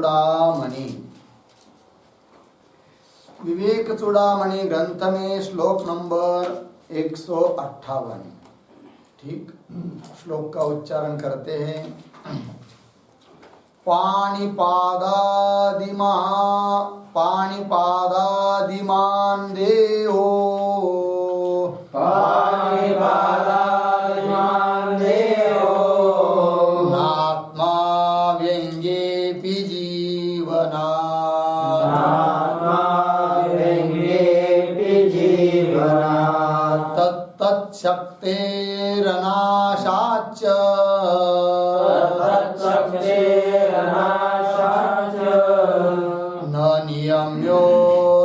चूड़ामणि। विवेक चूड़ामणि ग्रंथ में श्लोक नंबर 158। ठीक, श्लोक का उच्चारण करते हैं। पाणिपादादिमान देहो, पाणिपादादिमान देहो, नात्मा व्यंग्येऽपि जीवनात्, नात्मा व्यंग्येऽपि जीवनात्, तत्तच्छक्तेरनाशाच्च, तत्तच्छक्तेरनाशाच्च, न नियम्यो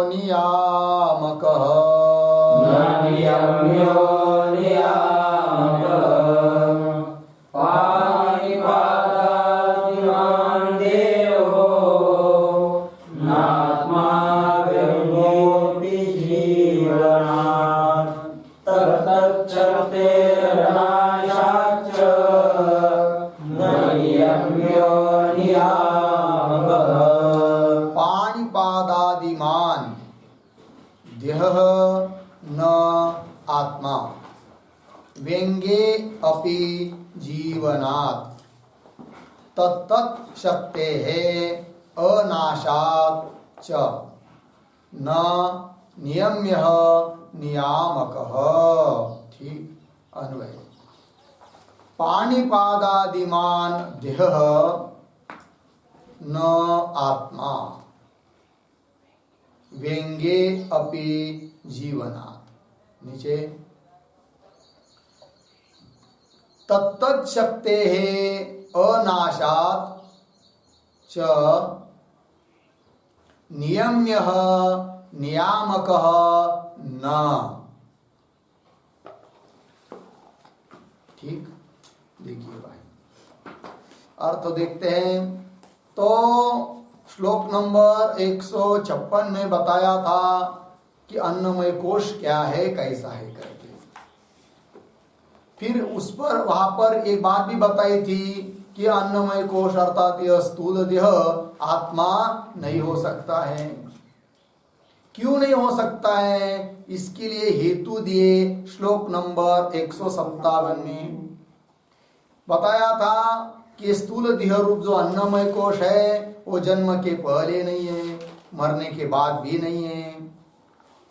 नियामकः, न नियम्यो नियामकः। पाणिपादादिमान देहो, नात्मा व्यंग्येऽपि जीवनात्, तत्तच्छक्तेरनाशाच्च, न नियम्यो नियामकः। पाणिपादादिमान देह न आत्मा, व्यंगे अपि जीवनात्, तत्तत् शक्तेः अनाशात् च, न नियम्यः नियामकः। ठीक, अन्वय। पाणिपादादिमान देह न आत्मा, व्यंगे अपि जीवनात्। नीचे तत्तत् शक्तेः अनाशात् च, नियम्यः नियामकः न। ठीक, देखिए भाई, अर्थ देखते हैं। तो श्लोक नंबर 156 में बताया था कि अन्नमय कोश क्या है, कैसा है करके। फिर उस पर वहां पर एक बात भी बताई थी कि अन्नमय कोश अर्थात यह स्थूल देह आत्मा नहीं हो सकता है। क्यों नहीं हो सकता है, इसके लिए हेतु दिए श्लोक नंबर 157 में। बताया था कि स्थूल देह रूप जो अन्नमय कोश है वो जन्म के पहले नहीं है, मरने के बाद भी नहीं है,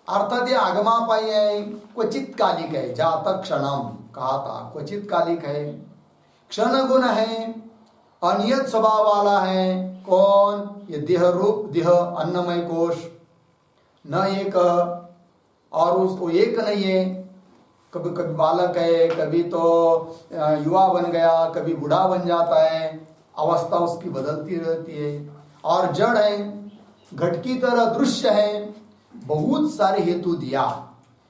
अर्थात ये आगमापाई है, क्वचित कालिक है। जातक क्षणम कहा था, क्वचित कालिक है, क्षण गुण है, अनियत स्वभाव वाला है। कौन? ये देह रूप देह अन्नमय कोश न एक, और उसको एक नहीं है। कभी कभी बालक है, कभी तो युवा बन गया, कभी बूढ़ा बन जाता है, अवस्था उसकी बदलती रहती है। और जड़ है, घट की तरह दृश्य है। बहुत सारे हेतु दिया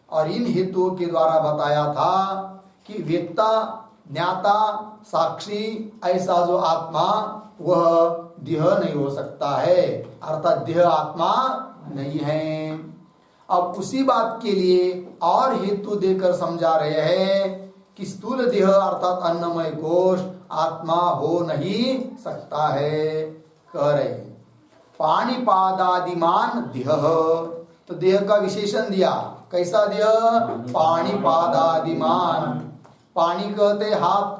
और इन हेतुओं के द्वारा बताया था कि वेत्ता ज्ञाता साक्षी ऐसा जो आत्मा वह देह नहीं हो सकता है, अर्थात देह आत्मा नहीं है। अब उसी बात के लिए और हेतु देकर समझा रहे हैं कि स्थूल देह अर्थात अन्नमय कोश आत्मा हो नहीं सकता है। कह रहे पाणिपादादिमान देह, तो देह का विशेषण दिया। कैसा देह? पाणिपादादिमान। पाणी कहते हाथ,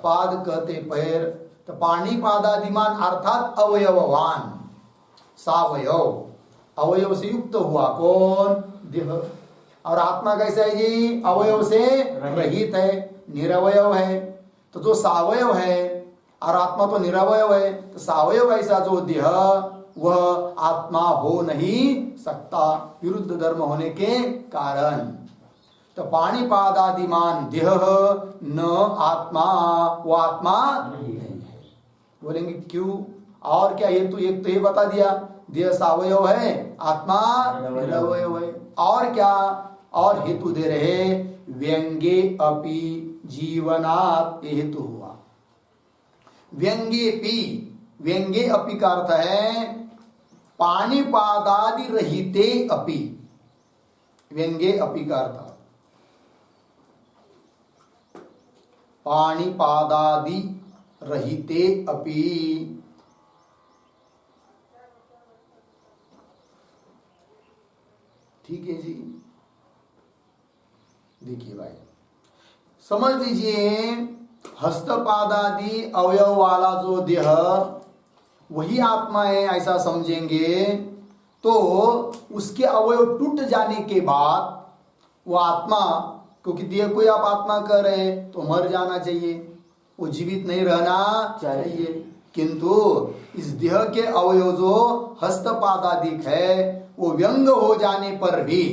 पाद कहते पैर, तो पाणिपादादिमान अर्थात अवयववान, सावयव, अवयव से युक्त हुआ। कौन? देह। और आत्मा कैसा है जी? अवयव से रहित है, निरवयव है। तो जो सावयव है और आत्मा तो निरवयव है, तो सावयव ऐसा जो देह वह आत्मा हो नहीं सकता, विरुद्ध धर्म होने के कारण। तो पाणिपादादिमान देह न आत्मा, वो आत्मा नहीं है। बोलेंगे क्यों? और क्या हेतु? एक तो ये बता दिया, देह सावयव है, आत्मा निरवयव है। और क्या? और हेतु दे रहे, व्यंगे अपि जीवनात्, ये हेतु हुआ। व्यंगे पी, व्यंगे अपि का अर्थ है पाणिपादादि रहिते अपि। व्यंगे अपि का अर्थ पाणिपादादि रहिते अपि, ठीक है जी। देखिए भाई, समझ लीजिए हस्तपाद आदि अवयव वाला जो देह वही आत्मा है, ऐसा समझेंगे तो उसके अवयव टूट जाने के बाद वो आत्मा, क्योंकि देह को आप आत्मा कह रहे हैं तो मर जाना चाहिए, वो जीवित नहीं रहना चाहिए। किंतु इस देह के अवयव जो हस्तपादादिक है वो व्यंग हो जाने पर भी,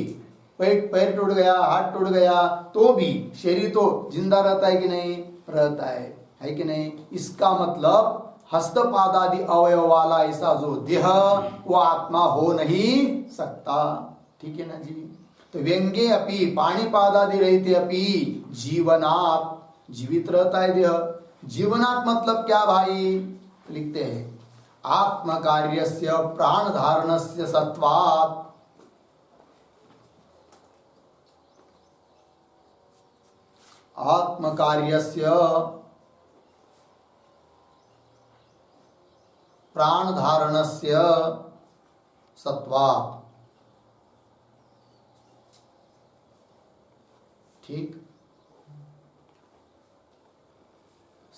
पैर टूट गया, हाथ टूट गया, तो भी शरीर तो जिंदा रहता है कि नहीं, रहता है कि नहीं। इसका मतलब हस्तपादादि अवयव वाला ऐसा जो देह वो आत्मा हो नहीं सकता। ठीक है ना जी। तो व्यंगे अपि पाणिपादादि रहते अपि जीवनात्, जीवित रहता है देह। जीवनात् मतलब क्या भाई, लिखते हैं आत्म कार्यस्य प्राण धारणस्य सत्वात्, आत्म कार्यस्य प्राण धारणस्य सत्वात्। ठीक,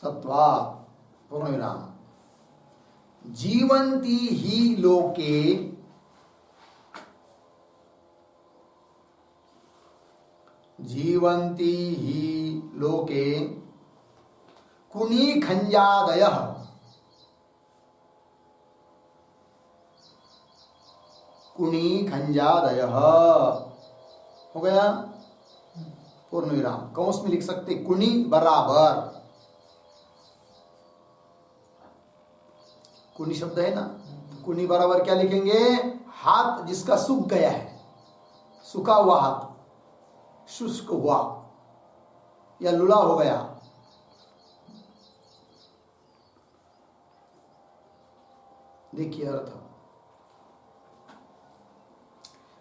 सत्वात् पूर्ण विराम। जीवन्ति ही लोके, जीवन्ति ही लोके कुनी खंजादयः, कुनी खंजादयः हो गया पूर्ण विराम। कौंस में लिख सकते कुनी बराबर, कुनी शब्द है ना, तो कुनी बराबर क्या लिखेंगे, हाथ जिसका सूख गया है, सूखा हुआ हाथ, शुष्क हुआ या लूला हो गया। देखिए अर्थ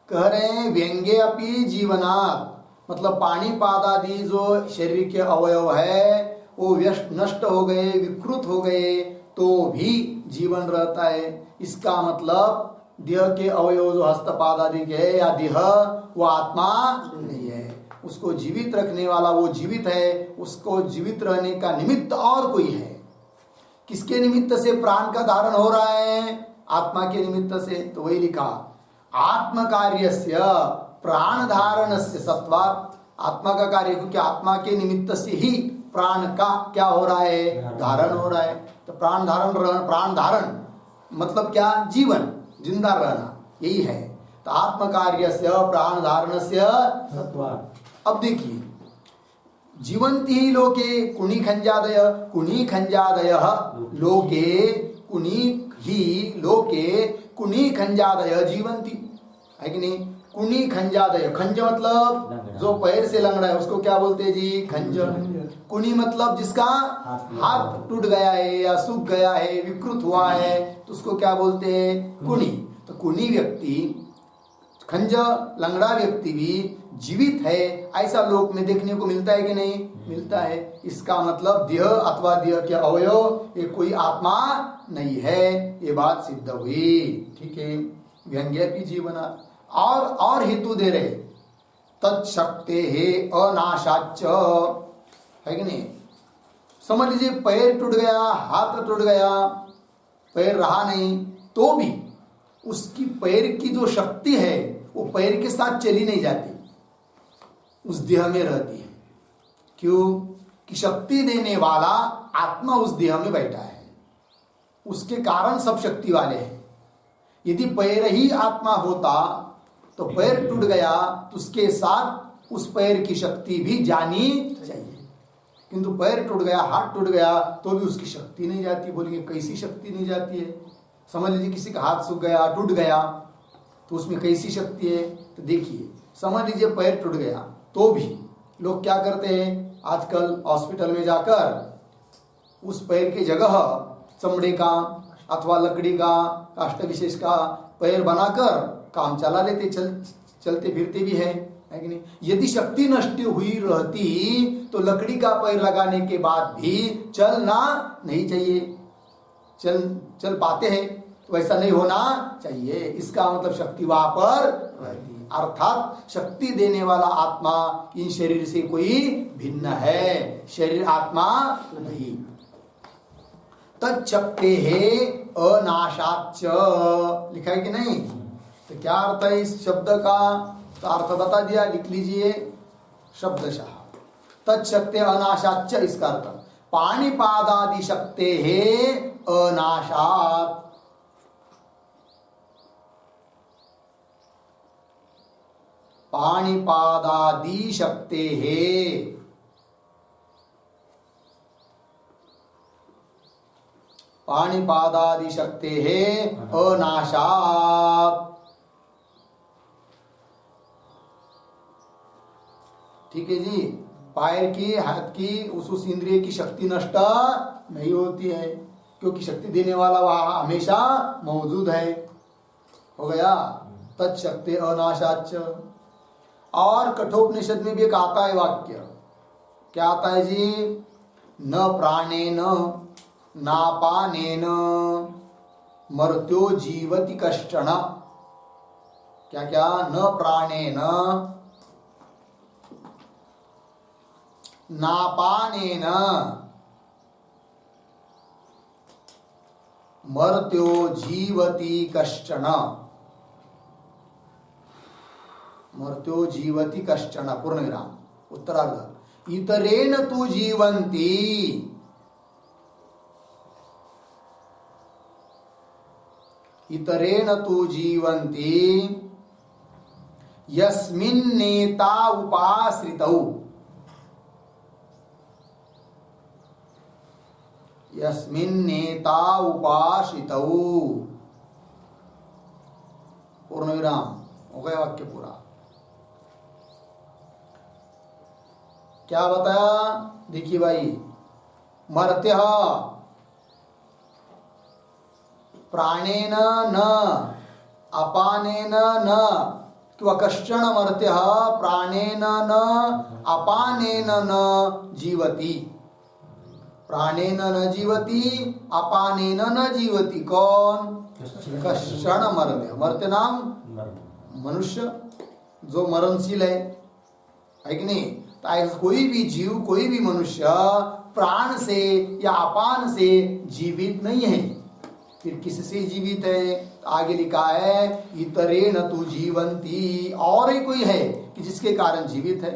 कह रहे हैं व्यंगे अपि जीवनात्, मतलब पाणिपाद आदि जो शरीर के अवयव है वो नष्ट हो गए, विकृत हो गए, तो भी जीवन रहता है। इसका मतलब देह के अवयव जो हस्तपाद आदि के है या देह वो आत्मा नहीं है, उसको जीवित रखने वाला वो जीवित है, उसको जीवित रहने का निमित्त और कोई है। किसके निमित्त से प्राण का धारण हो रहा है, आत्मा के निमित्त से। तो वही लिखा आत्म कार्यस्य प्राण धारणस्य सत्वात्, आत्मा का कार्य, क्योंकि आत्मा के निमित्त से ही प्राण का क्या हो रहा है, धारण हो रहा है। तो प्राण धारण मतलब क्या, जीवन, जिंदा रहना, यही है। तो आत्म कार्यस्य प्राण धारणस्य सत्वात्। अब देखिए जीवन्ति ही लोके कुनी खंजादय, कुनी खंजादय लोके, कुनी ही लोके कुनी खंजादय जीवन्ति, है कि नहीं। कुनी खंजादय, खंज मतलब जो पैर से लंगड़ा है उसको क्या बोलते हैं जी, खंज। कुनी मतलब जिसका हाथ टूट गया है या सूख गया है, विकृत हुआ है, तो उसको क्या बोलते हैं, कुनी। तो कुनी व्यक्ति, खंज लंगड़ा व्यक्ति भी जीवित है, ऐसा लोक में देखने को मिलता है कि नहीं, मिलता है। इसका मतलब देह अथवा देह के अवयव ये कोई आत्मा नहीं है, ये बात सिद्ध हुई। ठीक है। व्यंग्यपि जीवना, और हेतु दे रहे तत्शक्ते है अनाशाच, है कि नहीं। समझ लीजिए पैर टूट गया, हाथ टूट गया, पैर रहा नहीं, तो भी उसकी पैर की जो शक्ति है वो पैर के साथ चली नहीं जाती, उस देह में रहती है। क्यों कि शक्ति देने वाला आत्मा उस देह में बैठा है, उसके कारण सब शक्ति वाले हैं। यदि पैर ही आत्मा होता तो पैर टूट गया तो उसके साथ उस पैर की शक्ति भी जानी चाहिए, किंतु पैर टूट गया, हाथ टूट गया, तो भी उसकी शक्ति नहीं जाती। बोलिए कैसी शक्ति नहीं जाती है। समझ लीजिए किसी का हाथ सूख गया, टूट गया, तो उसमें कैसी शक्ति है। तो देखिए समझ लीजिए पैर टूट गया, तो भी लोग क्या करते हैं, आजकल हॉस्पिटल में जाकर उस पैर की जगह चमड़े का अथवा लकड़ी का, काष्ठ विशेष का पैर बनाकर काम चला लेते, चलते फिरते भी है कि नहीं। यदि शक्ति नष्ट हुई रहती तो लकड़ी का पैर लगाने के बाद भी चलना नहीं चाहिए, चल पाते हैं, तो ऐसा नहीं होना चाहिए। इसका मतलब शक्ति वहां पर रहती। अर्थात शक्ति देने वाला आत्मा इन शरीर से कोई भिन्न है, शरीर आत्मा नहीं। तच्चक्ते है अनाशाच्च, लिखा है कि नहीं? तो क्या अर्थ है इस शब्द का? तो अर्थ बता दिया, लिख लीजिए शब्दशः। तच्चक्ते अनाशाच्च, इसका अर्थ पाणिपादादि शक्ते है अनाशात्। पाणिपादादि शक्ते है, पाणिपादादि शक्ते है अनाशात्। ठीक है जी। पैर की, हाथ की, उस इंद्रिय की शक्ति नष्ट नहीं होती है, क्योंकि शक्ति देने वाला वहां हमेशा मौजूद है। हो गया तत्शक्ति अनाशाच्च। और कठोपनिषद में भी एक आता है वाक्य, क्या आता है जी? न प्राणेन नापानेन मर्त्यो जीवति कश्चन। क्या क्या? न प्राणेन नापानेन मर्त्यो जीवति कश्चन। मर्त्यो जीवति कश्चन, पूर्णविराम, उत्तरार्ध। इतरेण तु जीवन्ति, इतरेण तु जीवन्ति यस्मिन्नेता उपाश्रितौ, यस्मिन्नेता उपाश्रितौ। पूर्णविराम, हो गया वाक्य पूरा। क्या बताया? देखिए भाई, मर्त्य प्राणेन न अपानेन न, किंवा कश्चन मर्त्य प्राणेन न अपानेन न जीवति। प्राणेन न जीवति, अपानेन न जीवति। कौन? कश्चन मर्त्य। मर्त्य नाम मनुष्य, जो मरणशील है कि नहीं? तो कोई भी जीव, कोई भी मनुष्य प्राण से या अपान से जीवित नहीं है। फिर किससे जीवित है? तो आगे लिखा है इतरेण तु जीवन्ति, और ही कोई है कि जिसके कारण जीवित है।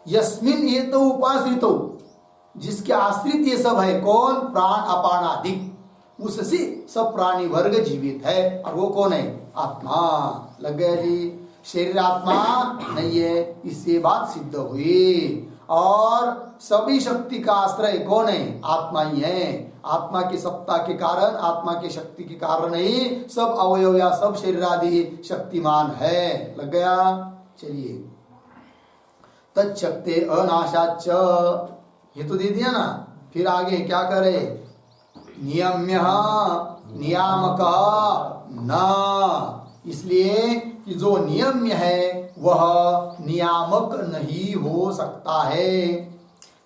यस्मिन ये तो उपाश्रितो, जिसके आश्रित ये सब है। कौन? प्राण अपान आदि, उससे सब प्राणी वर्ग जीवित है। और वो कौन है? आत्मा। लग गया जी? शरीर आत्मा नहीं है, इससे बात सिद्ध हुई। और सभी शक्ति का आश्रय कौन है? आत्मा ही है। आत्मा की सत्ता के कारण, आत्मा की शक्ति के कारण ही सब अवयव या सब शरीर आदि शक्तिमान है। लग गया? चलिए, तच्चक्ते अनाशाच्च, ये तो दे दिया ना। फिर आगे क्या करे? नियम्य नियामक न, इसलिए कि जो नियम्य है वह नियामक नहीं हो सकता है।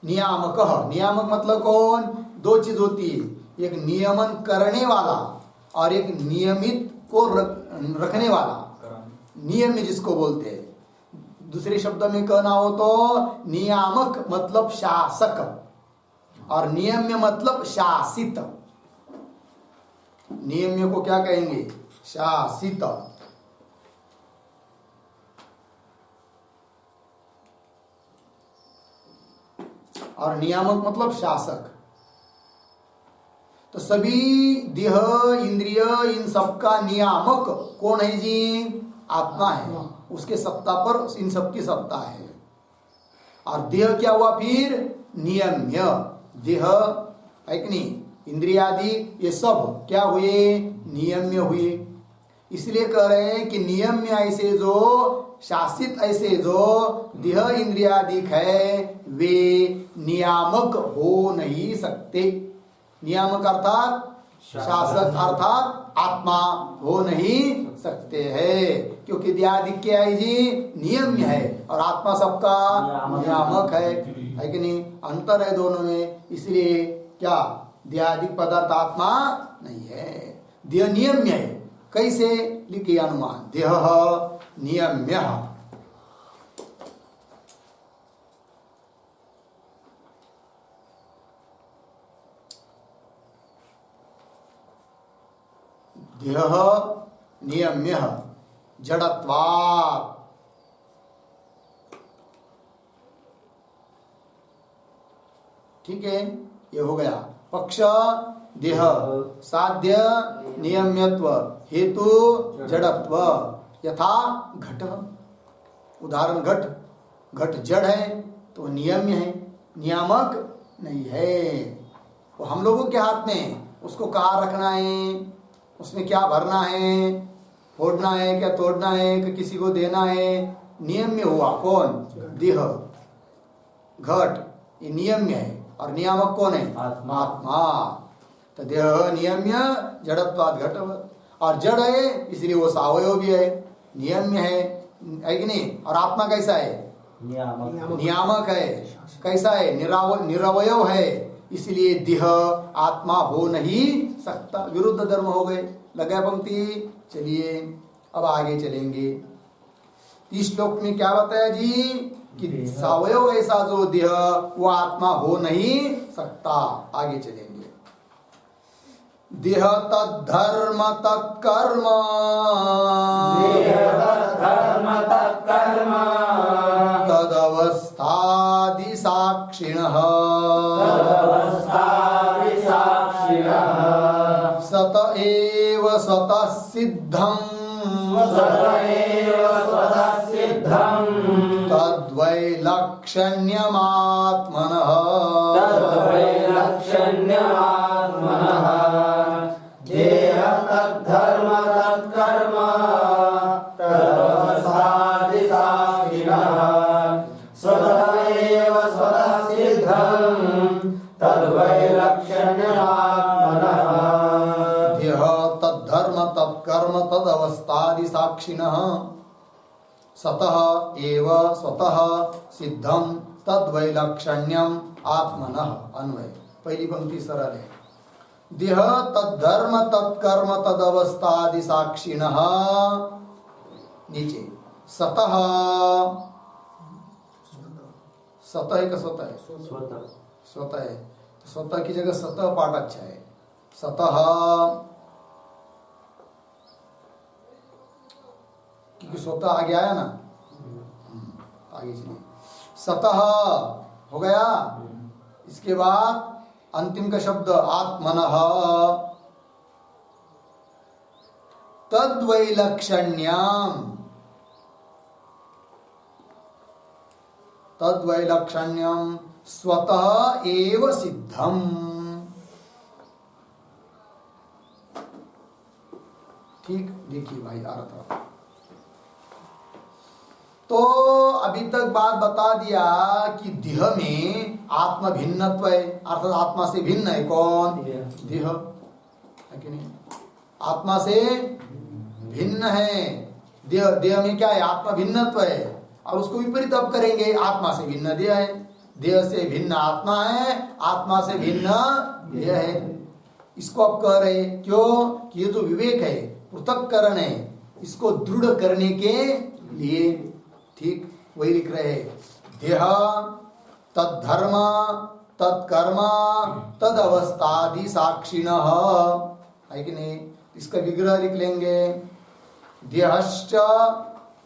नियामक, नियामक मतलब कौन? दो चीज होती है, एक नियमन करने वाला और एक नियमित को रखने वाला, नियम्य जिसको बोलते हैं। दूसरे शब्द में कहना हो तो नियामक मतलब शासक और नियम्य मतलब शासित। नियम्य को क्या कहेंगे? शासित। और नियामक मतलब शासक। तो सभी देह इंद्रिय इन सबका नियामक कौन है जी? आत्मा है। उसके सत्ता पर इन सबकी सत्ता है। और देह क्या हुआ फिर? नियम्य। देह है कि नहीं? इंद्रियादि ये सब क्या हुए? नियम्य हुए। इसलिए कह रहे हैं कि नियम्य ऐसे जो शासित, ऐसे जो देह इंद्रियादि है वे नियामक हो नहीं सकते। नियामक अर्थात शासक अर्थात आत्मा हो नहीं सकते हैं, क्योंकि देहादिक क्या है जी? नियम्य है और आत्मा सबका नियामक है कि नहीं? अंतर है दोनों में। इसलिए क्या? देहादिक पदार्थ आत्मा नहीं है, देह नियम्य है। कैसे? लिखिए अनुमान। देह नियम्यः। देह नियम्यः जड़त्वात्। ठीक है, ये हो गया पक्ष देह, साध्य नियम्यत्व, हेतु जड़त्व। यथा घट, उदाहरण घट, घट जड़ है तो नियम्य है, नियामक नहीं है। वो हम लोगों के हाथ में, उसको कहाँ रखना है, उसमें क्या भरना है, फोड़ना है क्या तोड़ना है कि किसी को देना है, नियम्य हुआ कौन, देह घट, ये नियम्य है। और नियामक कौन है, आत्मा। तो देह नियम्य जड़त्वाद घटवत्, और जड़ है इसलिए वो सावयव भी है, नियम्य है कि नहीं। और आत्मा कैसा है, नियामक है। कैसा है, निरवयव है, इसलिए देह आत्मा हो नहीं सकता। विरुद्ध धर्म हो गए। लगा पंक्ति। चलिए अब आगे चलेंगे। इस श्लोक में क्या बताया जी कि सावयव ऐसा जो देह वो आत्मा हो नहीं सकता। आगे चलेंगे। देह तद्धर्म तत्कर्म, तदवस्थादि साक्षिणः, सत एव स्वतः सिद्धम्, तद्वैलक्षण्यमात्मनः, देह तद्धर्म तत्कर्म तदवस्थादि साक्षिणः, स्वतः एव स्वतः सिद्धम् तद्वैलक्षण्यमात्मनः। देह तद्धर्म तत्कर्म तदवस्थादि साक्षिणः, सतः एव स्वतः सिद्धम तद्वैलक्षण्यम आत्मनः। अन्वय। पहली पंक्ति सरल है। देह तद्धर्म तत्कर्म तदवस्थादि साक्षिणः, नीचे सतः, सतः है का स्वतः है, स्वतः है। तो स्वतः की जगह सतः पाठ अच्छा है। सतः, क्योंकि स्वतः आगे आया ना, आगे चलिए। सतः हो गया। इसके बाद अंतिम का शब्द आत्मनः, तद्वैलक्षण्यम, तद्वैलक्षण्यम स्वतः एव सिद्धम। ठीक, देखिए भाई अर्थ। तो अभी तक बात बता दिया कि देह में आत्मा भिन्नत्व है, अर्थात आत्मा से भिन्न है कौन, देह है कि नहीं। आत्मा से भिन्न है देह। देह में क्या है, आत्मा भिन्नत्व है। और उसको विपरीत अब करेंगे, आत्मा से भिन्न देह है, देह से भिन्न आत्मा है, आत्मा से भिन्न देह है। इसको अब कह रहे क्यों कि ये जो विवेक है, पृथक्करण है, इसको दृढ़ करने के लिए। ठीक, वही लिख रहे हैं। देह तद्धर्म तत्कर्म तदवस्थादि साक्षिणः, है कि नहीं। इसका विग्रह लिख लेंगे। देहश्च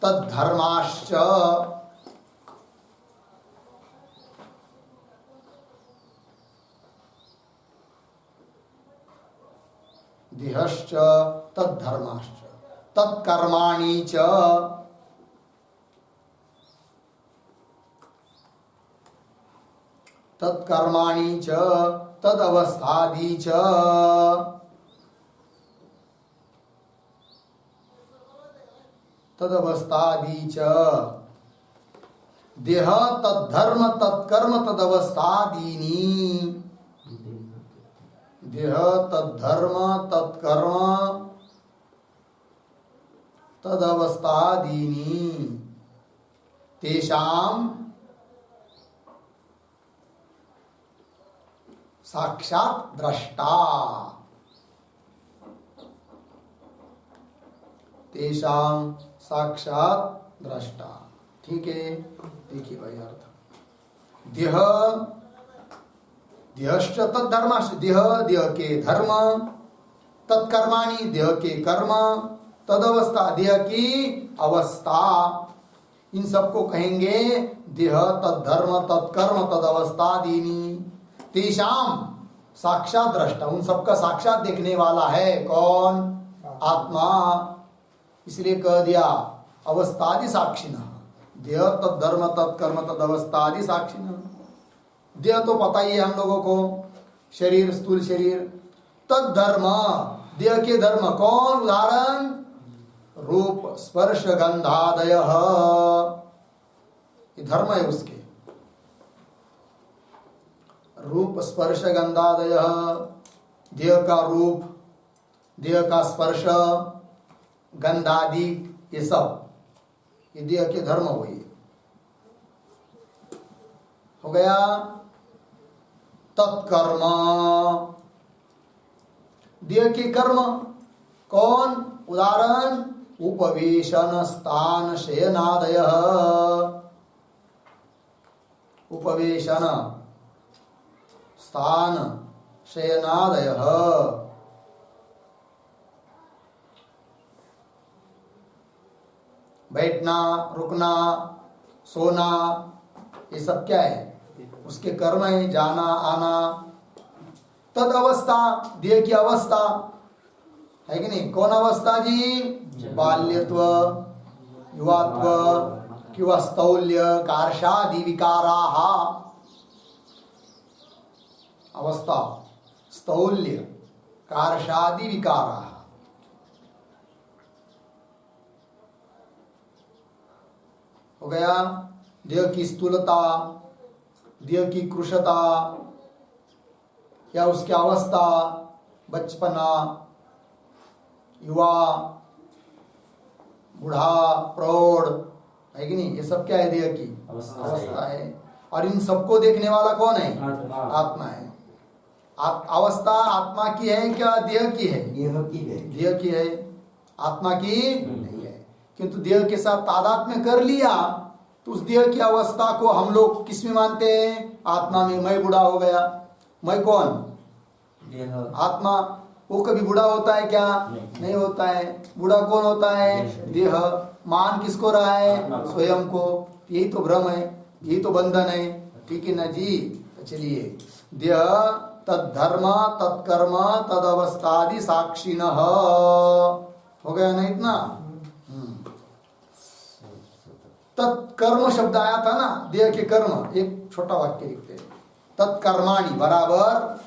तद्धर्माश्च, देहश्च तद्धर्माश्च तत्कर्माणि च, तत्कर्माणि च तदवस्थादि च, तदवस्थादि च। देह तद्धर्म तत्कर्म तदवस्थादीनि, देह तद्धर्म तत्कर्म तदवस्थादीनि, तेषां साक्षात द्रष्टा, तेषां साक्षात दृष्टा। ठीक है, देखिए भाई अर्थ। देह देहश्च तद्धर्माश्च, देह के धर्म, तत्कर्माणि देह के कर्म, तदवस्था देह की अवस्था, इन सबको कहेंगे देह तद्धर्म तत्कर्म तदवस्था दीनी। तेषाम साक्षात दृष्टा, उन सबका साक्षात देखने वाला है कौन? आत्मा। इसलिए कह दिया अवस्थादि साक्षिणः, देह तद्धर्म तत्कर्म तदवस्थादि साक्षिणः। देह तो पता ही है हम लोगों को, शरीर, स्थूल शरीर। तद्धर्म, देह के धर्म कौन? उदाहरण रूप स्पर्श गंधादय, ये धर्म है उसके। रूप स्पर्श गंधादय, देह का रूप, देह का स्पर्श, गंधादि, ये सब ये देह के धर्म हुए। हो गया। तत्कर्म, देह के कर्म कौन? उदाहरण उपवेशन स्थान शयनादय, उपवेशन स्थान शयनादय, बैठना, रुकना, सोना, ये सब क्या है? उसके कर्म है, जाना आना। तद अवस्था, देह की अवस्था है कि नहीं? कौन अवस्था जी? बाल्यत्व, युवात्व, किंवा स्थौल्य, कार्शादि विकाराः, अवस्था स्थौल्य कार्शादि विकाराः। हो गया। देह की स्थूलता, देह की कृशता या उसकी अवस्था, बचपना, युवा, बूढ़ा, प्रौढ़, है कि नहीं? ये सब क्या है? देह की अवस्था है। और इन सबको देखने वाला कौन है? आत्मा है। अवस्था आत्मा की है क्या देह की है? देह की है, आत्मा की नहीं है। किंतु देह के साथ तादात्म्य कर लिया तो उस देह की अवस्था को हम लोग किस में मानते हैं? आत्मा में। मैं बूढ़ा हो गया, मैं कौन? आत्मा। वो कभी बूढ़ा होता है क्या? नहीं होता है। बूढ़ा कौन होता है? देह। मान किसको रहा है? स्वयं को। यही तो भ्रम है, यही तो बंधन है। ठीक है ना जी? चलिए, देह तद्धर्म तत्कर्म तदवस्थादि साक्षिणः। हो गया ना इतना? तत्कर्म शब्द आया था ना, देह के कर्म। एक छोटा वाक्य लिखते हैं, तत्कर्माणि बराबर,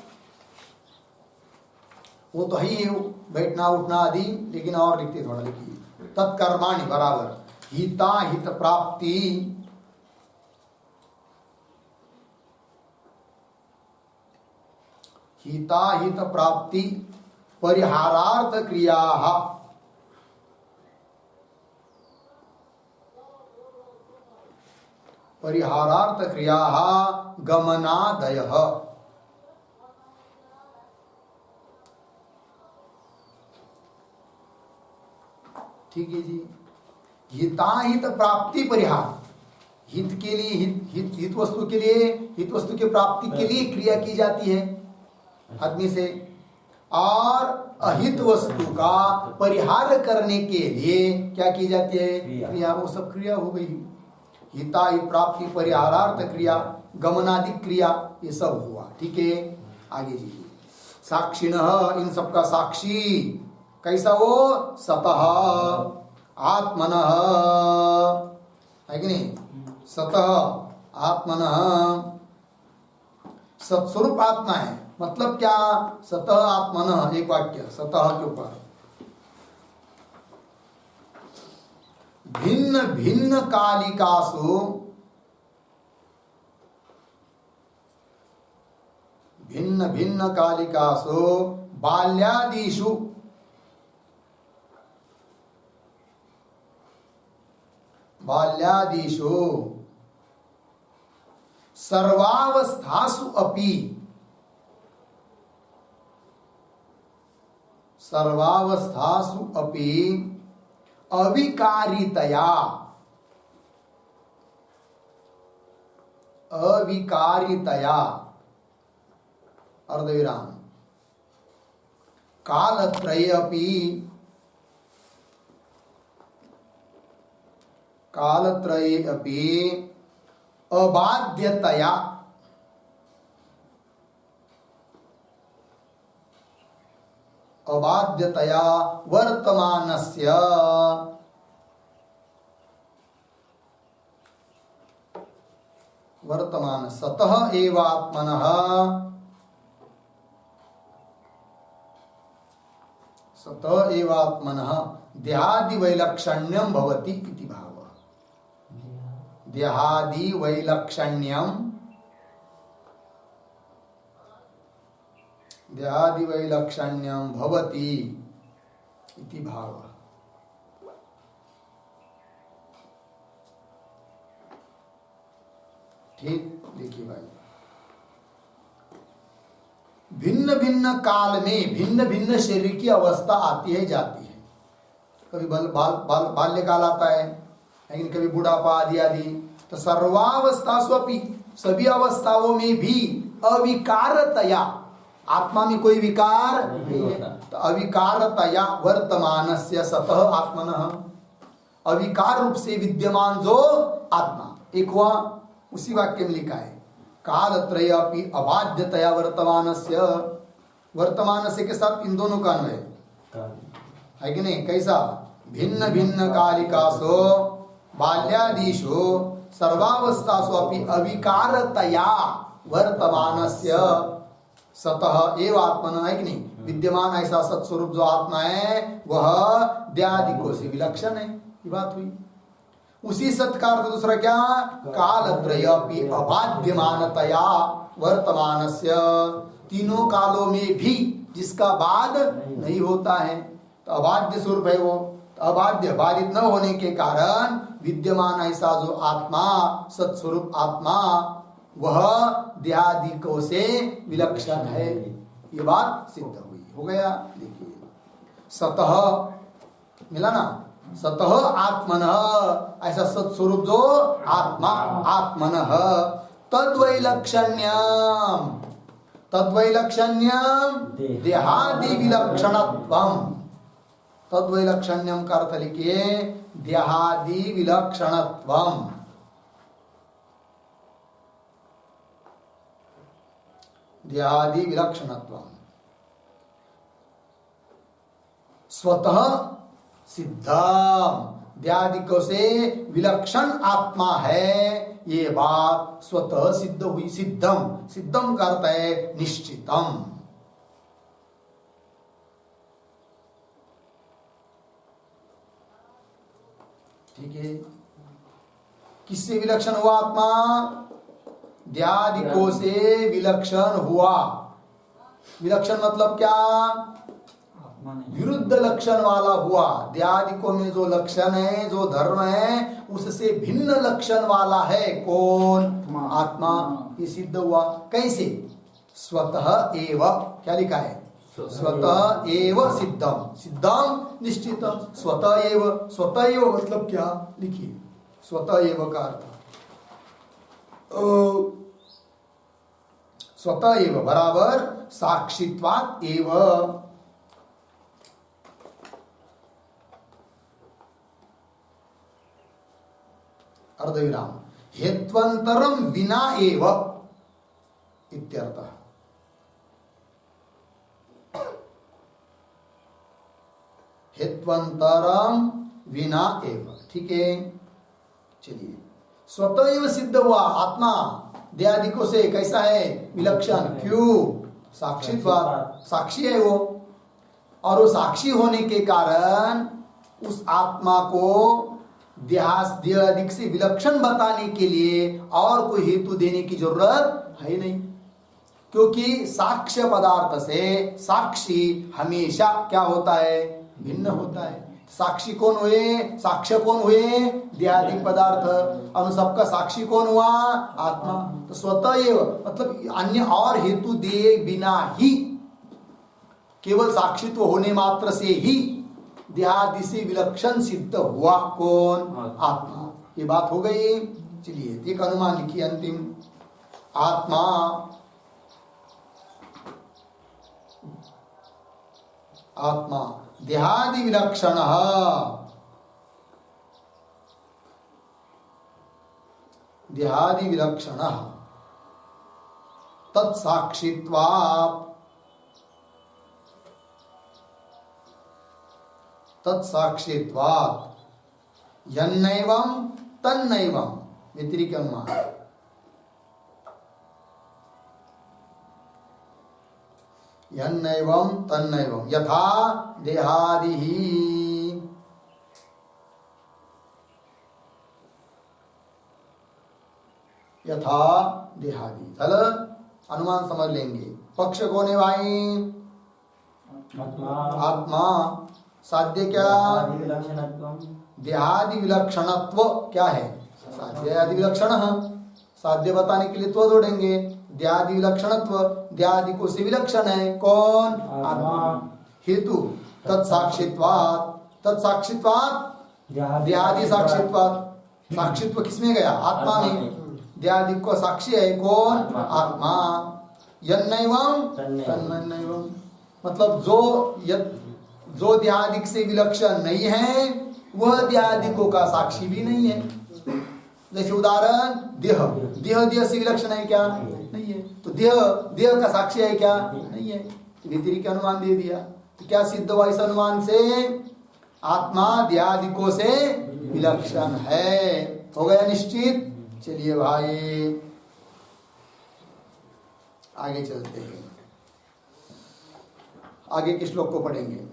वो तो ही है, बैठना उठना आदि, लेकिन और लिखते थोड़ा लिखिए, तत्कर्माणि बराबर हिता हित प्राप्ति, हिता हित प्राप्ति परिहारार्थ क्रियाः, परिहारार्थ क्रियाः गमनादयः। ठीक है जी। हिताहित प्राप्ति परिहार, हित के लिए, हित वस्तु के लिए, हित वस्तु की प्राप्ति के लिए क्रिया की जाती है आदमी से, और अहित वस्तु का परिहार करने के लिए क्या की जाती है? क्रिया। वो सब क्रिया हो गई। हिताहित प्राप्ति परिहारार्थ क्रिया गमनादि क्रिया, ये सब हुआ। ठीक है, आगे जी। साक्षिणः, इन सबका साक्षी कैसा? वो सतः आत्मनः, है कि नहीं? सतः आत्मनः, सत्स्वरूप आत्मा है। मतलब क्या? सतः आत्मनः, एक वाक्य सतः के ऊपर भिन्न भिन्न कालिकासु, भिन्न भिन्न कालिकासु बाल्यादिषु, बाल्यादिषु सर्वावस्थासु अपि, सर्वावस्थासु अपि अविकारितया, अविकारितया अर्धविराम कालत्रये अपि, कालत्रये अपि अबाध्यतया, अबाध्यतया वर्तमानस्य वर्तमान सतः एव आत्मनः, सतः एव आत्मनः देहादि वैलक्षण्यं भवति इति भावः। देहादि वैलक्षण्यं, देहादि वैलक्षण्यं भवति इति भावः। ठीक, देखिए भाई, भिन्न भिन्न काल में भिन्न भिन्न शरीर की अवस्था आती है जाती है। कभी बाल्यकाल आता है, लेकिन कभी बुढ़ापा आदि आदि। तो सर्वावस्था स्वपि, सभी अवस्थाओं में भी अविकारतया, आत्मा में कोई विकार नहीं है। तो अविकारतया वर्तमानस्य सतः आत्मनः, अविकार रूप से विद्यमान जो आत्मा, एक हुआ उसी वाक्य में लिखा है कालत्रय अपि अबाध्यतया वर्तमानस्य, वर्तमानस्य के साथ इन दोनों का अन्वय है कि नहीं? कैसा? भिन्न भिन्न कालिकासो बाल्यादिषु सर्वावस्थासु अपि अविकारतया वर्तमानस्य सतः एव आत्मनः, है कि नहीं? विद्यमान ऐसा सत्स्वरूप जो आत्मा है वह देहादिकों से विलक्षण है। ये बात हुई। उसी सत्कार का दूसरा क्या? कालत्रय अपि अबाध्यमानतया वर्तमानस्य, तीनों कालों में भी जिसका बाद नहीं होता है, तो अबाध्य स्वरूप है वो। तो अबाध्य, बाधित न होने के कारण विद्यमान ऐसा जो आत्मा, सत्स्वरूप आत्मा, वह देहादिकों से विलक्षण है। ये बात सिद्ध हुई। हो गया? देखिए, सतः मिला ना, सतः आत्मनः, ऐसा सत्स्वरूप जो आत्मा, आत्मनः तद्वैलक्षण्यम, तद्वैलक्षण्यम देहादि विलक्षणत्वम, तद्वैलक्षण्यम का अर्थ लिखिए देहादि विलक्षणत्वम। देहादि विलक्षणत्वम स्वतः सिद्धम, देहादिकों से विलक्षण आत्मा है, ये बात स्वतः सिद्ध हुई। सिद्धम, सिद्धम का अर्थ है निश्चितम। ठीक है? किससे विलक्षण हुआ आत्मा? देहादिकों से विलक्षण हुआ। विलक्षण मतलब क्या? विरुद्ध लक्षण वाला हुआ। देहादिकों में जो लक्षण है, जो धर्म है, उससे भिन्न लक्षण वाला है। कौन? आत्मा। ये सिद्ध हुआ। कैसे? स्वतः एव, क्या लिखा है? स्वतः एव सिद्धम, सिद्धम निश्चितम। स्वतः एव, स्वतः एव मतलब क्या? लिखिए, स्वतः एव का अर्थ स्वतः एव बराबर साक्षित्वात् एव, अर्धविराम हेत्वंतरम विना एव इत्यर्थः। हेत्वंतरम विना एव। ठीक है, चलिए। स्वतः एव सिद्ध हुआ आत्मा देहादिकों से। कैसा है? विलक्षण। क्यों? साक्षित्वात्, साक्षी है वो। और वो साक्षी होने के कारण उस आत्मा को देहादिक से विलक्षण बताने के लिए और कोई हेतु देने की जरूरत है नहीं, क्योंकि साक्ष्य पदार्थ से साक्षी हमेशा क्या होता है? भिन्न होता है। साक्षी कौन हुए? साक्ष्य कौन हुए? देहादिक पदार्थ। और सबका साक्षी कौन हुआ? आत्मा। तो स्वतः एव मतलब अन्य और हेतु दे बिना ही, केवल साक्षित्व होने मात्र से ही देहादि से विलक्षण सिद्ध हुआ कौन? आत्मा। ये बात हो गई। चलिए एक अनुमान लिखिए अंतिम। आत्मा आत्मा देहादि विलक्षण, देहादि विलक्षण तत्साक्षित्वात्, तत्साक्षित्वात् यन्नैवं तन्नैवं व्यतिरिक्त अनुमान। यन्नैवं तन्नैवं यथा देहादिः, यथा देहादि। चल अनुमान समझ लेंगे। पक्ष कौन है भाई? आत्मा। साध्य क्या? देहादि विलक्षणत्व क्या है? साध्य आदि विलक्षण। साध्य बताने के लिए तो जोड़ेंगे देहादि विलक्षणत्व। देहादि को से विलक्षण है कौन? आत्मा। हेतु तत्साक्षित्वात्, तत्साक्षित्वात् देहादि साक्षित्वात्। साक्षित्व किसमें गया? आत्मा में। देहादि को साक्षी है कौन? आत्मा। यन्नैवं तन्नैवं, मतलब जो देहादिक से विलक्षण नहीं है वह देहादिकों का साक्षी भी नहीं है। जैसे उदाहरण देह, देह से विलक्षण है क्या? नहीं है। तो देह का साक्षी है क्या? नहीं है। तो व्यतिरिक्त अनुमान दे दिया। तो क्या सिद्ध हुआ इस अनुमान से? आत्मा देहादिकों से विलक्षण है। हो गया निश्चित। चलिए भाई आगे चलते हैं। आगे के श्लोक को पढ़ेंगे।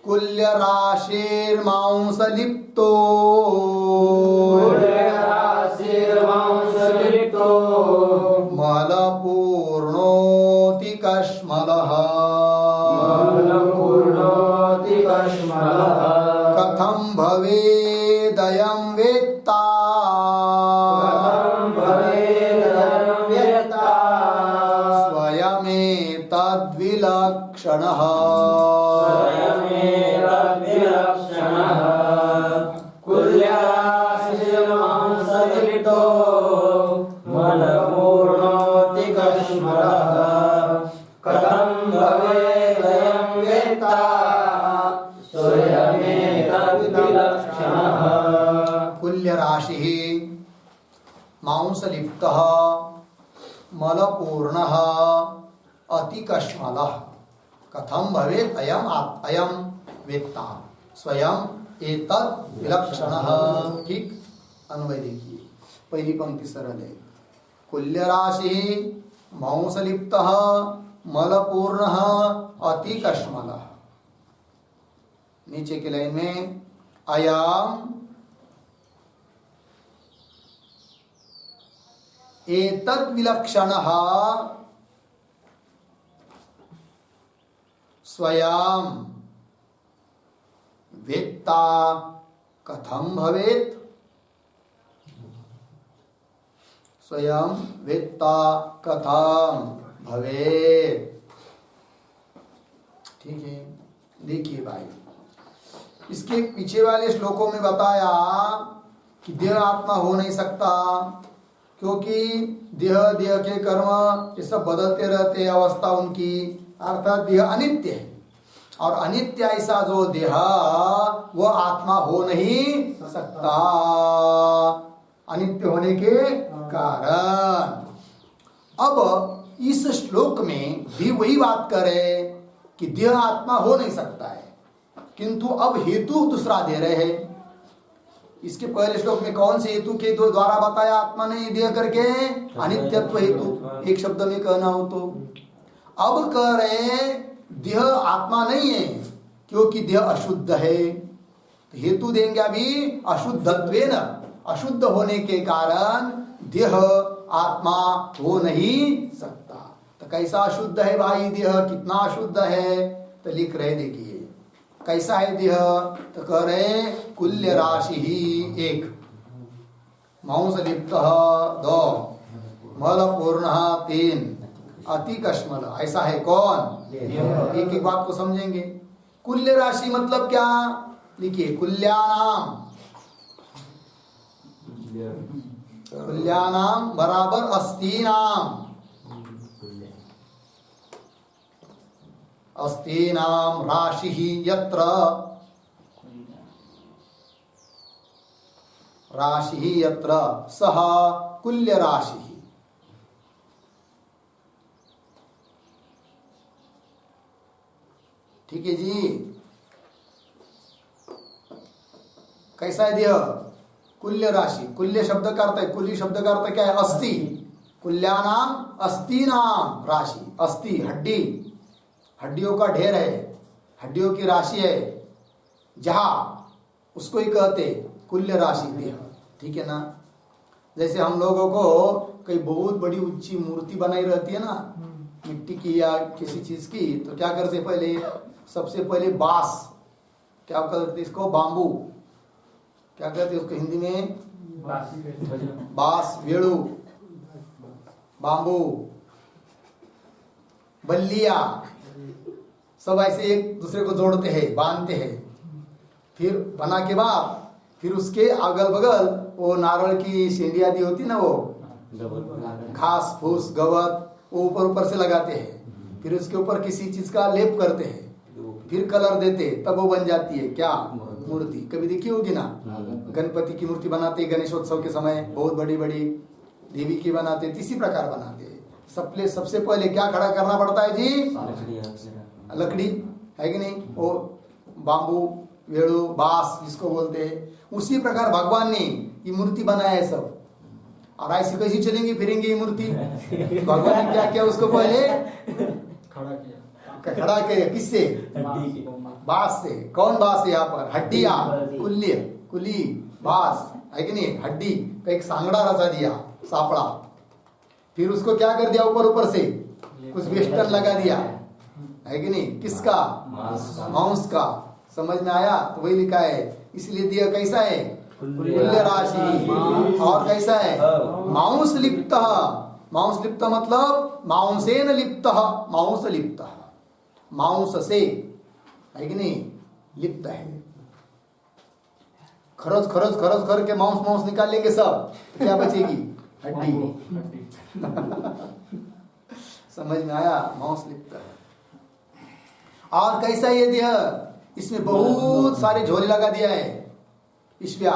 कुल्य राशिर्मांस लिप्तो, मल पूर्णोति कश्मलः, कथं भवेदयं वेत्ता, स्वयमेतद्विलक्षणः। राशि मांसलिप्तः मलपूर्णः अतिकश्मलः कथं भवेत् अयं वेत्ता स्वयं एतद् विलक्षणः। ठीक अन्वय देखिए। पहली पंक्ति सरल है। कुल्य राशि मांसलिप्तः मलपूर्णः अतिकश्मलः। नीचे की लाइन में अयम एतद् विलक्षणः स्वयं वेत्ता कथं भवेत्, स्वयं वेत्ता कथं भवेत्। ठीक है। देखिए भाई इसके पीछे वाले श्लोकों में बताया कि देह आत्मा हो नहीं सकता, क्योंकि देह के कर्म ये सब बदलते रहते हैं अवस्था उनकी, अर्थात देह अनित्य है। और अनित्य ऐसा जो देह वो आत्मा हो नहीं सकता अनित्य होने के कारण। अब इस श्लोक में भी वही बात करे कि देह आत्मा हो नहीं सकता है, किंतु अब हेतु दूसरा दे रहे हैं। इसके पहले श्लोक में कौन से हेतु के द्वारा बताया आत्मा ने देह करके? अनित्यत्व हेतु, एक शब्द में कहना हो तो। अब कह रहे देह आत्मा नहीं है क्योंकि देह अशुद्ध है। तो हेतु देंगे अभी अशुद्धत्वेन, अशुद्ध होने के कारण देह आत्मा हो नहीं सकता। तो कैसा अशुद्ध है भाई देह, कितना अशुद्ध है? तो लिख रहे देखिए कैसा है देह। तो कह रहे कुल्य राशि ही एक, मांसलिप्त 2, मलपूर्ण 3, अति कश्मल। ऐसा है कौन? एक एक बात को समझेंगे। कुल्य राशि मतलब क्या? लिखिए, कुल्यानाम, कुल्यानाम बराबर अस्तीनाम, अस्तीनाम राशि यत्र, राशि यत्र सह कुल्य राशि। ठीक है जी। कैसा है यह कुल्य राशि? कुल्य शब्द का अर्थ है, कुल्य शब्द का अर्थ क्या है? अस्थि। कुल्यानाम अस्तीनाम राशि। अस्थि हड्डी, हड्डियों का ढेर है, हड्डियों की राशि है जहां, उसको ही कहते कुल्य राशि देह। ठीक है ना? जैसे हम लोगों को कोई बहुत बड़ी ऊंची मूर्ति बनाई रहती है ना, मिट्टी की या किसी चीज की, तो क्या करते पहले? सबसे पहले बांस, क्या कहते इसको? बांबू, क्या कहते उसको हिंदी में? बांस, वेड़ू, बांबू, बल्लिया, सब ऐसे एक दूसरे को जोड़ते हैं, बांधते हैं। फिर बना के बाद फिर उसके अगल बगल वो नारळ की सेंडिया दी होती ना, वो घास फूस गवत वो ऊपर ऊपर से लगाते हैं। फिर उसके ऊपर किसी चीज का लेप करते हैं, फिर कलर देते, तब वो बन जाती है क्या? मूर्ति। कभी देखी होगी ना, गणपति की मूर्ति बनाते हैं गणेशोत्सव के समय, बहुत बड़ी बड़ी देवी की बनाते, इसी प्रकार बनाते हैं। सबसे पहले क्या खड़ा करना पड़ता है जी? लकड़ी है कि नहीं? वो बांबू, वेड़ू, बांस जिसको बोलते हैं। उसी प्रकार भगवान ने ये मूर्ति बनाया है सब। और ऐसी कैसी चलेंगी फिरेंगी ये मूर्ति? भगवान ने क्या किया? उसको पहले खड़ा किया। किससे? बांस से। कौन बांस है यहाँ पर? हड्डियां, कुल्य, कुली, बांस है कि नहीं? हड्डी का एक सांगड़ा रचा दिया, सापड़ा। फिर उसको क्या कर दिया? ऊपर ऊपर से कुछ वेस्टर्न लगा दिया, है कि नहीं? किसका? मांस का। समझ में आया? तो वही लिखा है, इसलिए दिया कैसा है? कुल्य राशि। और कैसा है? मांस लिप्त। मांस लिप्त मतलब मांसेन लिप्त, मांस लिप्त, मांस से, है कि नहीं? लिप्त है। खरच खरच खरच करके मांस मांस निकाल लेंगे सब, क्या बचेगी? हड्डी। समझ में आया? मांस लिप्त है। और कैसा ये देह? इसमें बहुत सारे झोले लगा दिया है ईश्व्या,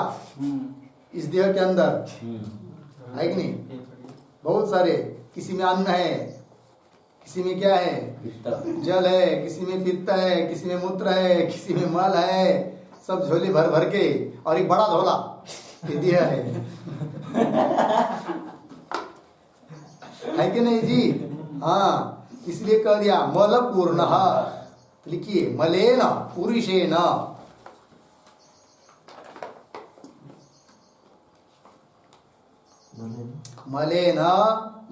इस देह के अंदर, है कि नहीं? बहुत सारे। किसी में अन्न है, किसी में क्या है? जल है, किसी में पित्त है, किसी में मूत्र है, किसी में मल है, सब झोले भर भर के। और एक बड़ा झोला ये देह है कि नहीं जी? हाँ, इसलिए कह दिया मल पूर्ण। लिखिए, मलेन पुरुषेन, मलेन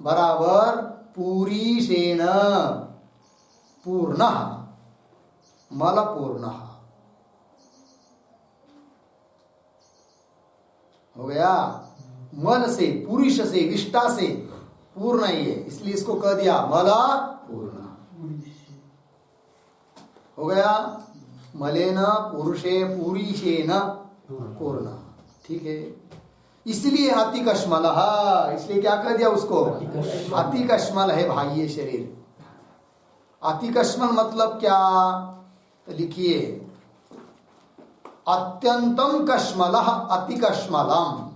बराबर पुरुषेन, पूर्ण, मल पूर्ण हो गया। मल से, पुरुष से, विष्टा से पूर्ण ही है, इसलिए इसको कह दिया मल पूर्ण हो गया। मलेन पुरुषे पुरुषेन पूर्ण। ठीक है, इसलिए अतिकश्मल, इसलिए क्या कह दिया उसको? अतिकश्मल है भाई ये शरीर। अतिकश्मल मतलब क्या? तो लिखिए, अत्यंतम कश्मल, अतिकश्मलम।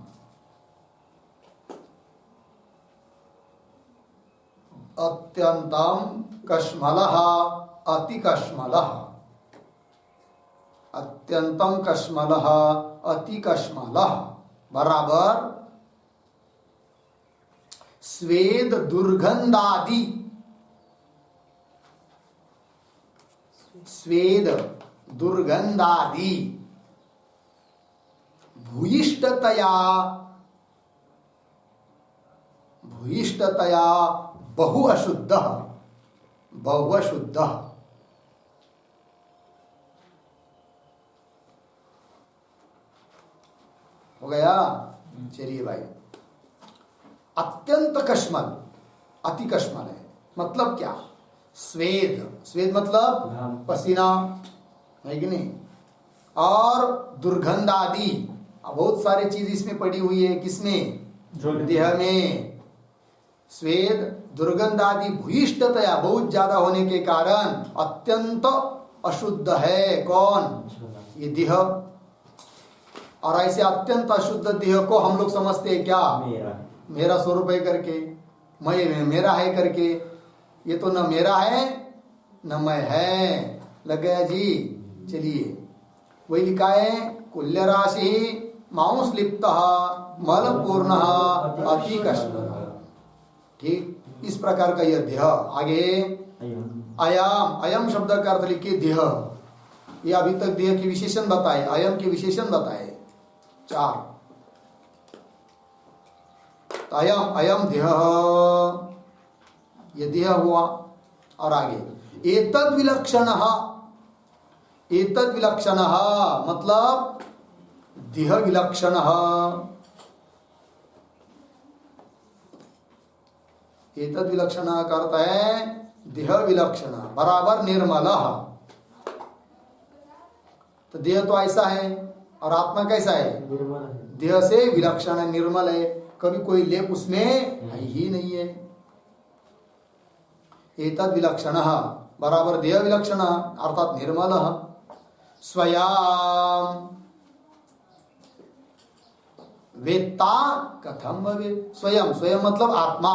अत्यंतम कश्मल, अतिकश्मल, अत्यंतम कश्मल, अतिकश्मल बराबर स्वेद दुर्गंधादि, स्वेद दुर्गंधादि भूयिष्ठतया, भूयिष्ठतया बहु अशुद्ध, बहु अशुद्ध हो गया। चलिए भाई, अत्यंत कश्मल, अति कश्मल है मतलब क्या? स्वेद, स्वेद मतलब पसीना, है कि नहीं। और दुर्गंध आदि बहुत सारी चीज इसमें पड़ी हुई है, किसमें, देह में। स्वेद दुर्गंध आदि भूयिष्ठतया बहुत ज्यादा होने के कारण अत्यंत अशुद्ध है। कौन, ये देह। और ऐसे अत्यंत अशुद्ध देह को हम लोग समझते हैं क्या, मेरा स्वरूप है करके, मैं मेरा है करके। ये तो न मेरा है न मैं है, लग गया जी। चलिए वही लिखा है, कुल्य राशि मांस लिप्त मल पूर्ण अति कष्ट। ठीक, इस प्रकार का यह देह। आगे अयम, अयम शब्द का अर्थ लिखिए देह। ये अभी तक देह के विशेषण बताए, अयम के विशेषण बताए 4। तो अयम, अयम देह, ये देह हुआ। और आगे एतद् विलक्षण, एतद् विलक्षण मतलब देह विलक्षण। एतद् विलक्षण का अर्थ है देह विलक्षण बराबर निर्मल। तो देह तो ऐसा है और आत्मा कैसा है, देह से विलक्षण है, निर्मल है, कभी कोई लेप उसमें है ही नहीं है। एतद् विलक्षण बराबर देह विलक्षण अर्थात निर्मल। स्वयं वेत्ता कथम भवेत्, स्वयं, स्वयं मतलब आत्मा।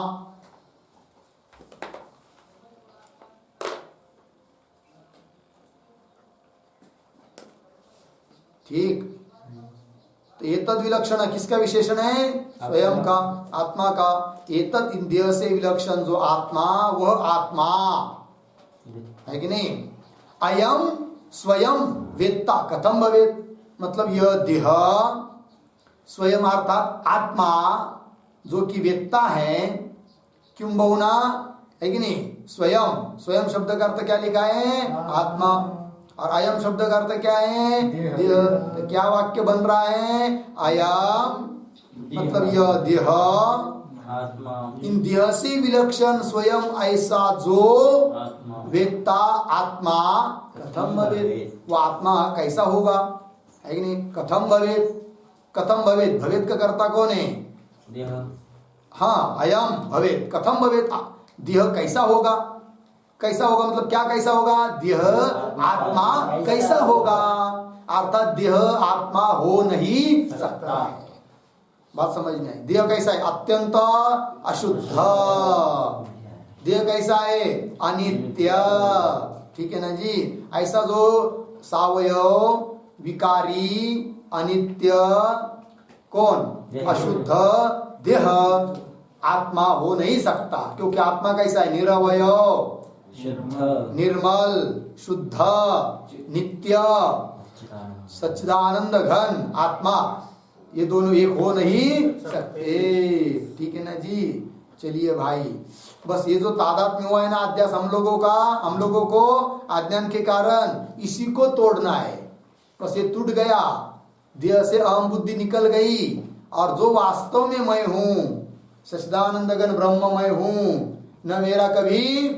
ठीक, तो एतद् विलक्षण किसका विशेषण है, स्वयं का, आत्मा का। एतद् देह से विलक्षण जो आत्मा, वह आत्मा है कि नहीं। अयम स्वयं वेत्ता कथम भवेत्, मतलब यह देह स्वयं अर्थात आत्मा जो कि वेत्ता है, क्यों बहुना, है कि नहीं। स्वयं, स्वयं शब्द का अर्थ क्या लिखा है, आत्मा। और अयम शब्द का अर्थ क्या है, देह। तो क्या वाक्य बन रहा है, अयम मतलब यह देह, इन देह से विलक्षण स्वयं ऐसा जो वेत्ता आत्मा, कथम भवेत्, वो आत्मा कैसा होगा, है कि नहीं। कथम भवेत्, कथम भवेत्, भवेत् का कर्ता कौन है, देह। हाँ, अयम भवेत्, कथम भवेत्, देह कैसा होगा, कैसा होगा मतलब क्या कैसा होगा, देह आत्मा कैसा होगा, अर्थात देह आत्मा हो नहीं सकता है। बात समझना है। देह कैसा है, अत्यंत अशुद्ध। देह कैसा है, अनित्य। ठीक है ना जी। ऐसा जो सावयव विकारी अनित्य कौन, अशुद्ध देह आत्मा हो नहीं सकता, क्योंकि आत्मा कैसा है, निरवयव, निर्मल, शुद्ध, नित्य, सच्चिदानंद घन आत्मा। ये दोनों एक हो नहीं सकते। ठीक है ना जी। चलिए भाई, बस ये जो तादात्म्य हुआ है ना अध्यास हम लोगों का, हम लोगों को अज्ञान के कारण इसी को तोड़ना है। बस ये टूट गया, देह से अहम बुद्धि निकल गई, और जो वास्तव में मैं हूँ, सच्चिदानंद घन ब्रह्म मैं हूँ, न मेरा कभी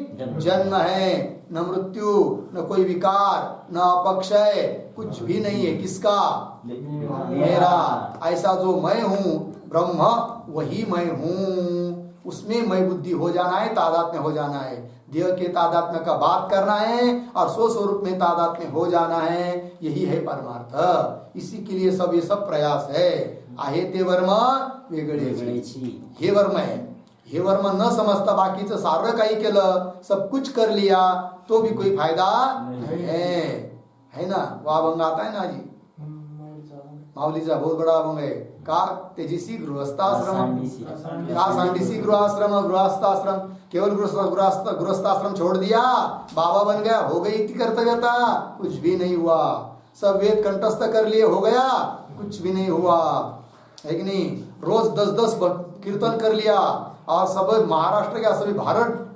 जन्म है, न मृत्यु, न कोई विकार, न अपक्षय, कुछ भी नहीं है। किसका, मेरा। ऐसा जो मैं हूँ ब्रह्म, वही मैं हूँ, उसमें मैं बुद्धि हो जाना है, तादात्म्य हो जाना है। देह के तादात्म्य का बात करना है और स्वस्वरूप में तादात्म्य हो जाना है, यही है परमार्थ। इसी के लिए सब ये सब प्रयास है। आहे ते वर्म वेगळेची, हे वर्म है, हे वर्म न समजता बाकीचं सारं काही केलं, सब कुछ कर लिया, तो भी कोई फायदा नहीं है ना। वो अभंग आता है ना जी, माऊलीचा बहुत बड़ा अभंग है। का तेजसी गृहस्थाश्रम, का सांडिसी गृहाश्रम, गृहस्थाश्रम, केवल गृहस्थाश्रम छोड़ दिया, बाबा बन गया, हो गई इतनी कर्तव्यता, कुछ भी नहीं हुआ। सब वेद कंठस्थ कर लिए, हो गया, कुछ भी नहीं हुआ, है कि नहीं। रोज 10-10 कीर्तन कर लिया और सब महाराष्ट्र का सभी भारत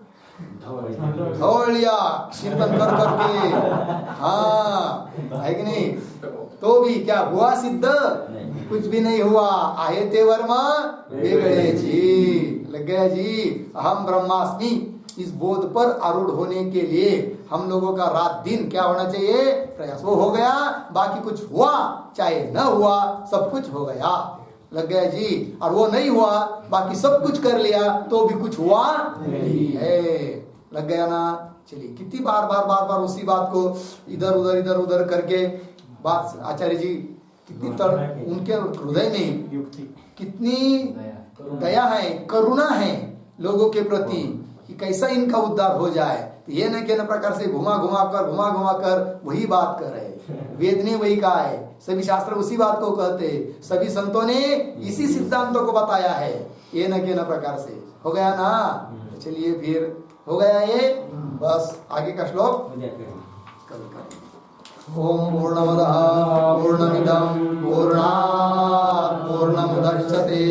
धोड़ लिया कीर्तन कर करके, हाँ है कि नहीं। तो भी क्या हुआ सिद्ध, कुछ भी नहीं हुआ। आहे ते वर्म वेगळेची, लग गया जी। अहम ब्रह्मास्मि, इस बोध पर आरूढ़ होने के लिए हम लोगों का रात दिन क्या होना चाहिए? प्रयास। वो हो गया, बाकी कुछ हुआ चाहे न हुआ, सब कुछ हो गया, लग गया जी। और वो नहीं हुआ, बाकी सब कुछ कर लिया तो भी कुछ हुआ नहीं है, लग गया ना। चलिए, कितनी बार बार बार बार उसी बात को इधर उधर करके बात, आचार्य जी कितनी उनके हृदय में कितनी दया है, करुणा है लोगों के प्रति कि कैसा इनका उद्धार हो जाए। तो ये न के न प्रकार से घुमा घुमा कर वही बात कर रहे। वेद ने वही कहा है, सभी शास्त्र उसी बात को कहते, सभी संतों ने इसी सिद्धांतों को बताया है। ये न के न प्रकार से हो गया ना। तो चलिए फिर हो गया ये, बस आगे का श्लोक कल करेंगे। ओम पूर्णमदः पूर्णमिदं पूर्णात् पूर्णमुदच्यते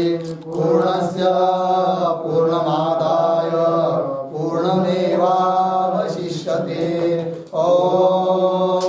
पूर्णस्य पूर्णमादाय पूर्णमेवावशिष्यते। ओम